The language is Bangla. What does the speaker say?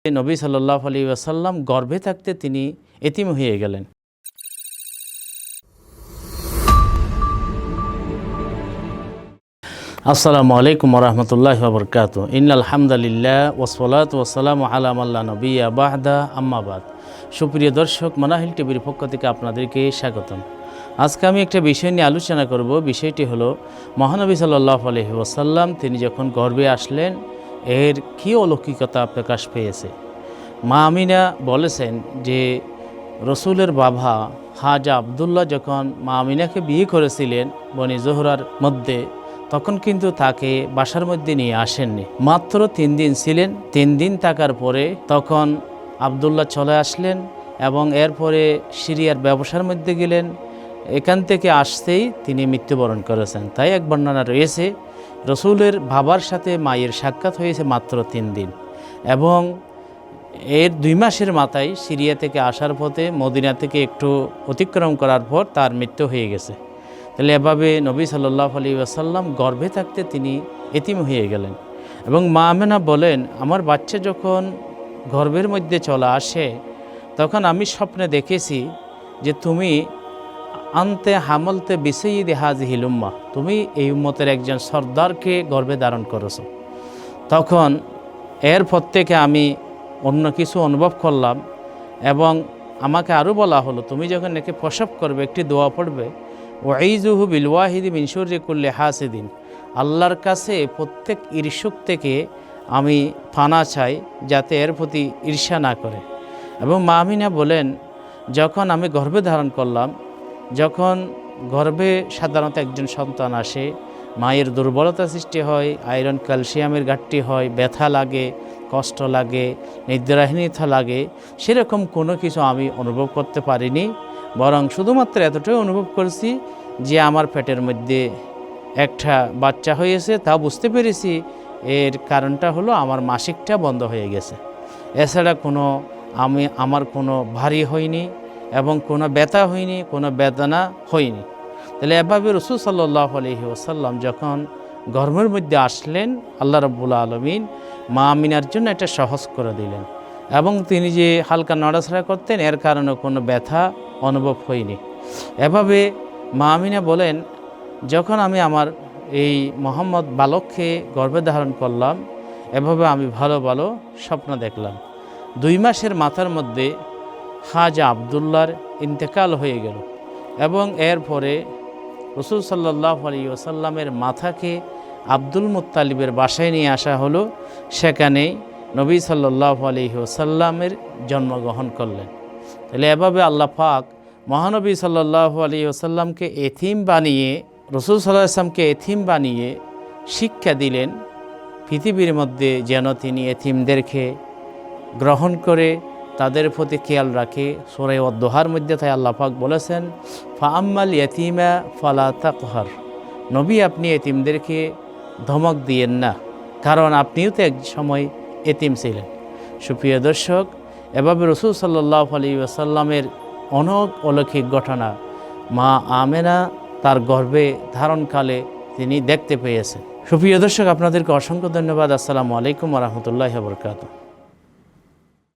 নবী সাল্লাল্লাহু আলাইহি ওয়াসাল্লাম গর্ভে থাকতে তিনি এতিম হয়ে গেলেন। আসসালামু আলাইকুম ওয়া রাহমাতুল্লাহি ওয়া বারাকাতুহু। ইন্নাল হামদালিল্লাহ ওয়াসসালাতু ওয়াসসালামু আলা মান লা নাবিয়্যা বা'দা, আম্মা বাদ। সুপ্রিয় দর্শক, মানাহিল টিভির পক্ষ থেকে আপনাদেরকে স্বাগতম। আজকে আমি একটা বিষয় নিয়ে আলোচনা করব। বিষয়টি হলো মহানবী সাল্লাল্লাহু আলাইহি ওয়াসাল্লাম তিনি যখন গর্ভে আসলেন এর কী অলৌকিকতা প্রকাশ পেয়েছে। মা আমিনা বলেছেন যে রসুলের বাবা হাজা আবদুল্লাহ যখন মা আমিনাকে বিয়ে করেছিলেন বনি জোহরার মধ্যে, তখন কিন্তু তাকে বাসার মধ্যে নিয়ে আসেননি। মাত্র 3 দিন ছিলেন। 3 দিন থাকার পরে তখন আবদুল্লাহ চলে আসলেন এবং এরপরে সিরিয়ার ব্যবসার মধ্যে গেলেন। এখান থেকে আসতেই তিনি মৃত্যুবরণ করেছেন। তাই এক বর্ণনা রয়েছে রসুলের বাবার সাথে মায়ের সাক্ষাৎ হয়েছে মাত্র 3 দিন, এবং এর 2 মাসের মাথায় সিরিয়া থেকে আসার পথে মদিনা থেকে একটু অতিক্রম করার পর তার মৃত্যু হয়ে গেছে। তাহলে এভাবে নবী সাল্লাল্লাহু আলাইহি ওয়াসাল্লাম গর্ভে থাকতে তিনি এতিম হয়ে গেলেন। এবং মা আমেনা বলেন, আমার বাচ্চা যখন গর্ভের মধ্যে চলে আসে তখন আমি স্বপ্নে দেখেছি যে তুমি আনতে হামলতে বিসাইয়্যিদি হাযিহিল উম্মাহ, তুমি এই উম্মতের একজন সর্দারকে গর্ভে ধারণ করেছো। তখন এরপর থেকে আমি অন্য কিছু অনুভব করলাম এবং আমাকে আরও বলা হলো তুমি যখন একে প্রসব করবে একটি দোয়া পড়বে, ওয়াইজুহু বিল ওয়াহিদি মিন শুররি কুল্লি হাসিদিন, আল্লাহর কাছে প্রত্যেক ঈর্ষক থেকে আমি পানা চাই যাতে এর প্রতি ঈর্ষা না করে। এবং মা আমিনা বলেন, যখন আমি গর্ভে ধারণ করলাম, যখন গর্ভে সাধারণত একজন সন্তান আসে মায়ের দুর্বলতা সৃষ্টি হয়, আয়রন ক্যালসিয়ামের ঘাটতি হয়, ব্যথা লাগে, কষ্ট লাগে, নিদ্রাহীনতা লাগে, সেরকম কোনো কিছু আমি অনুভব করতে পারিনি। বরং শুধুমাত্র এতটাই অনুভব করেছি যে আমার পেটের মধ্যে একটা বাচ্চা হয়েছে, তা বুঝতে পেরেছি এর কারণটা হলো আমার মাসিকটা বন্ধ হয়ে গেছে। এছাড়া আমার কোনো ভারী হয়নি এবং কোনো ব্যথা হয়নি, কোনো বেদনা হয়নি। তাহলে এভাবে রাসূল সাল্লাল্লাহু আলাইহি ওয়াসাল্লাম যখন গর্ভের মধ্যে আসলেন, আল্লাহ রাব্বুল আলামিন মা আমিনার জন্য এটা সহজ করে দিলেন এবং তিনি যে হালকা নড়াচড়া করতেন এর কারণে কোনো ব্যথা অনুভব হয়নি। এভাবে মা আমিনা বলেন, যখন আমি আমার এই মোহাম্মদ বালককে গর্ভে ধারণ করলাম, এভাবে আমি ভালো ভালো স্বপ্ন দেখলাম। 2 মাসের মাথার মধ্যে হাজা আবদুল্লাহর ইন্তেকাল হয়ে গেল এবং এরপরে রাসূল সাল্লাল্লাহু আলাইহি ওয়াসাল্লামের মাথাকে আব্দুল মুত্তালিবের বাসায় নিয়ে আসা হলো। সেখানেই নবী সাল্লাল্লাহু আলাইহি ওয়াসাল্লামের জন্মগ্রহণ করলেন। তাহলে এভাবে আল্লাহ পাক মহানবী সাল্লাল্লাহু আলাইহি ওয়াসাল্লামকে এতিম বানিয়ে, রাসূল সাল্লাল্লাহু আলাইহি ওয়াসাল্লামকে এতিম বানিয়ে শিক্ষা দিলেন পৃথিবীর মধ্যে যেন তিনি এতিমদেরকে গ্রহণ করে তাদের প্রতি খেয়াল রাখে। সূরা ওয়াদ-দুহার মধ্যে তাই আল্লাহ পাক বলেছেন, ফাআম্মাল ইয়াতীমা ফালা তাকহার, নবী আপনি এতিমদেরকে ধমক দিয়েন না, কারণ আপনিও তো এক সময় এতিম ছিলেন। সুপ্রিয় দর্শক, এভাবে রাসূল সাল্লাল্লাহু আলাইহি ওয়াসাল্লামের অনেক অলৌকিক ঘটনা মা আমেনা তার গর্ভে ধারণকালে তিনি দেখতে পেয়েছেন। সুপ্রিয় দর্শক, আপনাদেরকে অসংখ্য ধন্যবাদ। আসসালামু আলাইকুম ওয়া রাহমাতুল্লাহি ওয়া বারাকাতুহু।